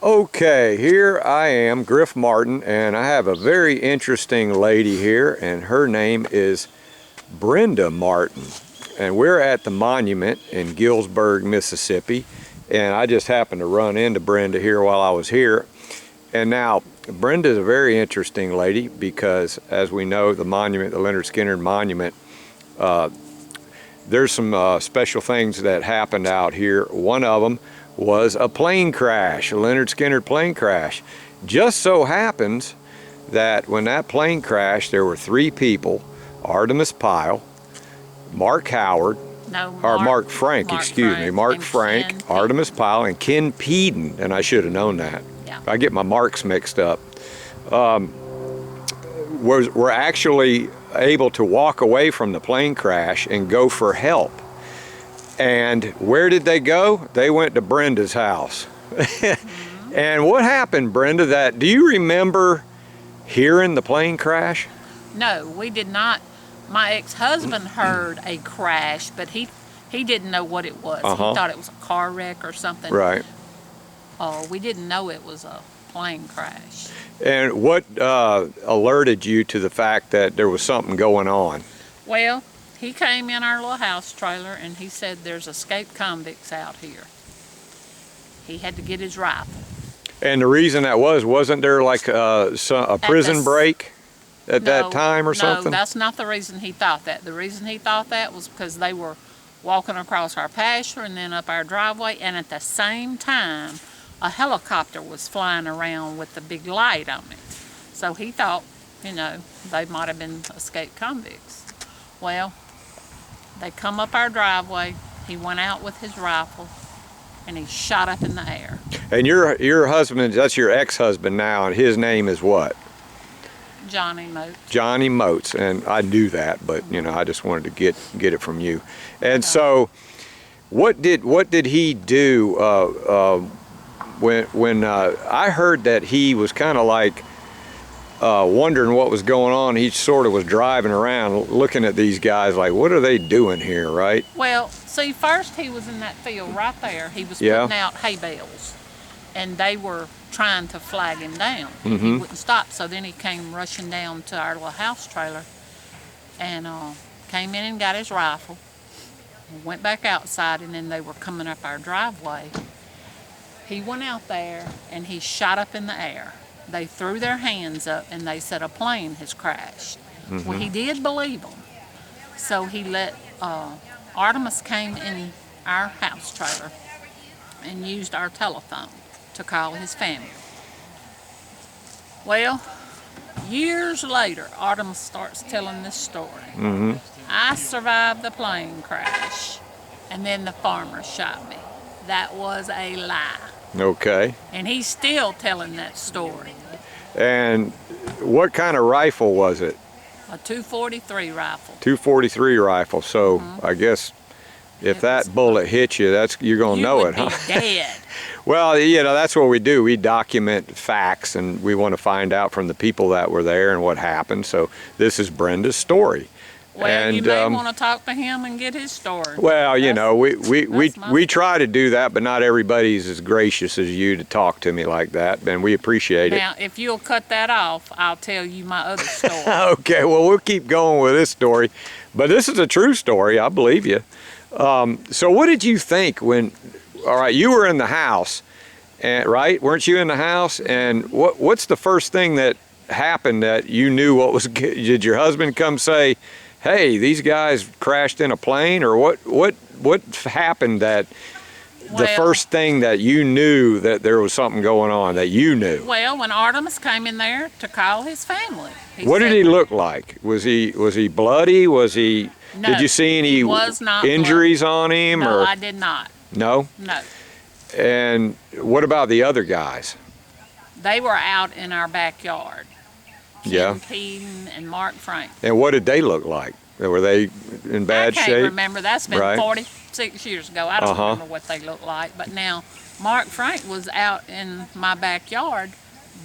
Okay, here I am, Griff Martin, and I have a very interesting lady here, and her name is Brenda Martin. And we're at the monument in Gillsburg, Mississippi, and I just happened to run into Brenda here while I was here. And now, Brenda is a very interesting lady because, as we know, the monument, the Lynyrd Skynyrd Monument, there's some special things that happened out here. One of them was a plane crash, a Lynyrd Skynyrd plane crash. Just so happens that when that plane crashed, there were three people: Artimus Pyle, Mark Howard, Mark Frank, Mark Frank, Artimus Pyle, and Ken Peden, and I should have known that. Yeah. I get my marks mixed up. Were actually able to walk away from the plane crash and go for help. And where did they go? They went to Brenda's house. And what happened, Brenda? Do you remember hearing the plane crash? No, we did not. My ex-husband heard a crash, but he didn't know what it was. He thought it was a car wreck or something. Right. We didn't know it was a plane crash. And what alerted you to the fact that there was something going on? Well, he came in our little house trailer and he said there's escaped convicts out here. He had to get his rifle. And the reason that wasn't there like a prison break at that time or something? No, that's not the reason he thought that. The reason he thought that was because they were walking across our pasture and then up our driveway, and at the same time a helicopter was flying around with a big light on it. So he thought, they might have been escaped convicts. Well, they come up our driveway, he went out with his rifle, and he shot up in the air. And your husband, that's your ex-husband now, and his name is what? Johnny Moats. Johnny Moats, and I knew that, but I just wanted to get it from you. And so, what did he do when I heard that he was kind of like wondering what was going on? He sort of was driving around looking at these guys like, what are they doing here, right? Well, see, first he was in that field right there. He was putting out hay bales, and they were trying to flag him down. He wouldn't stop, so then he came rushing down to our little house trailer and came in and got his rifle, went back outside, and then they were coming up our driveway. He went out there and he shot up in the air. They threw their hands up and they said a plane has crashed. Well, he did believe them. So he let, Artimus came in our house trailer and used our telephone to call his family. Well, years later, Artimus starts telling this story. I survived the plane crash, and then the farmer shot me. That was a lie. Okay. And he's still telling that story. And what kind of rifle was it? A .243 rifle. .243 rifle. So I guess if that bullet hits you, you're gonna know it, huh? You would be dead. Well, that's what we do. We document facts, and we want to find out from the people that were there and what happened. So this is Brenda's story. Well, and you may want to talk to him and get his story. Well, we try to do that, but not everybody's as gracious as you to talk to me like that, and we appreciate it. Now, if you'll cut that off, I'll tell you my other story. Okay, well, we'll keep going with this story, but this is a true story. I believe you. So what did you think when, all right, you were in the house, right? Weren't you in the house? And what's the first thing that happened that you knew what was, did your husband come say, hey, these guys crashed in a plane, or what happened that the first thing that you knew that there was something going on that you knew? Well, when Artimus came in there to call his family. What did he look like? Was he bloody? Was he? No, did you see any injuries on him? No, I did not. No? No. And what about the other guys? They were out in our backyard. Yeah. Peden and Mark Frank. And what did they look like? Were they in bad shape? I can't remember. That's been 46 years ago. I don't remember what they looked like. But now, Mark Frank was out in my backyard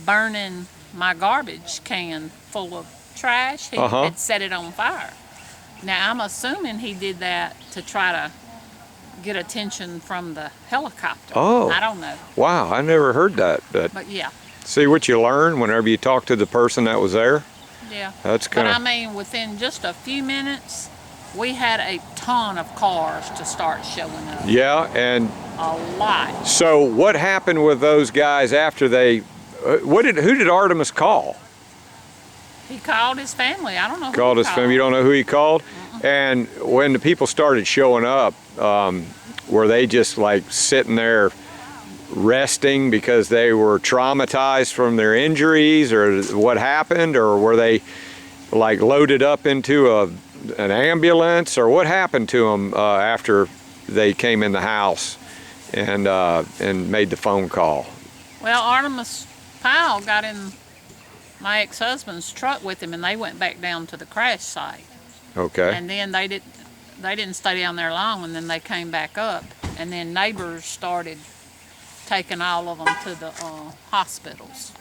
burning my garbage can full of trash. He had set it on fire. Now, I'm assuming he did that to try to get attention from the helicopter. Oh. I don't know. Wow, I never heard that. But yeah. See what you learn whenever you talk to the person that was there? Yeah. That's But kind I of... mean, within just a few minutes, we had a ton of cars to start showing up. Yeah, and... A lot. So what happened with those guys after they... who did Artimus call? He called his family. I don't know who Called he his family. You don't know who he called? And when the people started showing up, were they just like sitting there resting because they were traumatized from their injuries, or what happened? Or were they like loaded up into an ambulance, or what happened to them after they came in the house and made the phone call? Well, Artimus Pyle got in my ex-husband's truck with him, and they went back down to the crash site. Okay. And then they didn't stay down there long, and then they came back up, and then neighbors started taking all of them to the hospitals.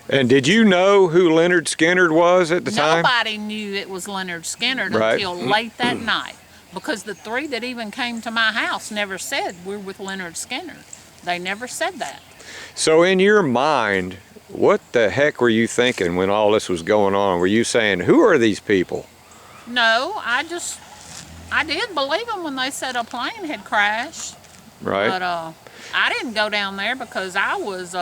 And did you know who Lynyrd Skynyrd was at the time? Nobody knew it was Lynyrd Skynyrd until late that night, because the three that even came to my house never said we're with Lynyrd Skynyrd. They never said that. So in your mind, what the heck were you thinking when all this was going on? Were you saying, who are these people? No, I did believe them when they said a plane had crashed. Right. But I didn't go down there because I was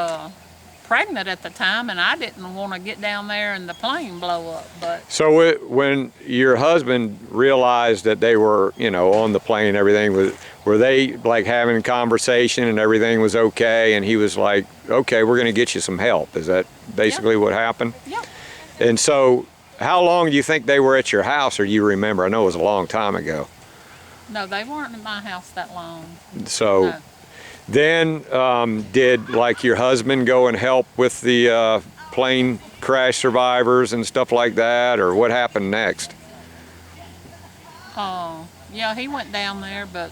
pregnant at the time, and I didn't want to get down there and the plane blow up. But so when your husband realized that they were, on the plane and everything, were they like having a conversation and everything was okay, and he was like, okay, we're going to get you some help? Is that basically what happened? Yeah. And so how long do you think they were at your house, or you remember? I know it was a long time ago. No, they weren't in my house that long. So no. Then did like your husband go and help with the plane crash survivors and stuff like that, or what happened next? Yeah, he went down there, but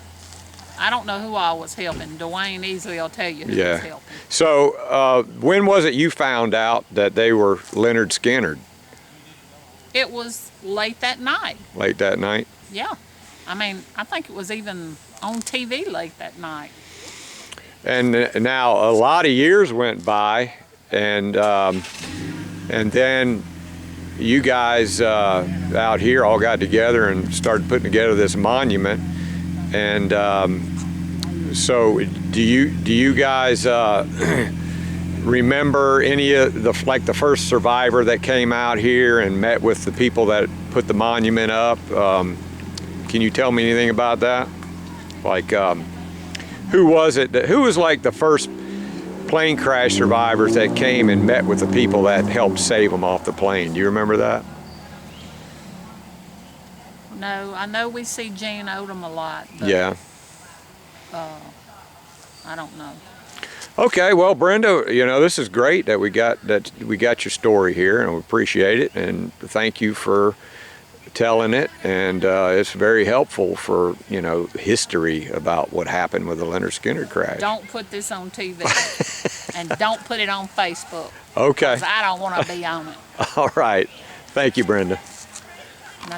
I don't know who I was helping. Dwayne easily will tell you who was helping. So when was it you found out that they were Lynyrd Skynyrd? It was late that night. Late that night? Yeah. I mean, I think it was even on TV late that night. And now a lot of years went by, and then you guys out here all got together and started putting together this monument. And so do you guys remember any of the first survivor that came out here and met with the people that put the monument up? Can you tell me anything about that? Like, who was it? Who was like the first plane crash survivors that came and met with the people that helped save them off the plane? Do you remember that? No, I know we see Gene Odom a lot. But, yeah. I don't know. Okay, well, Brenda, this is great that we got your story here, and we appreciate it, and thank you for telling it, and it's very helpful for history about what happened with the Lynyrd Skynyrd crash. Don't put this on TV, and don't put it on Facebook. Okay. Because I don't want to be on it. All right. Thank you, Brenda.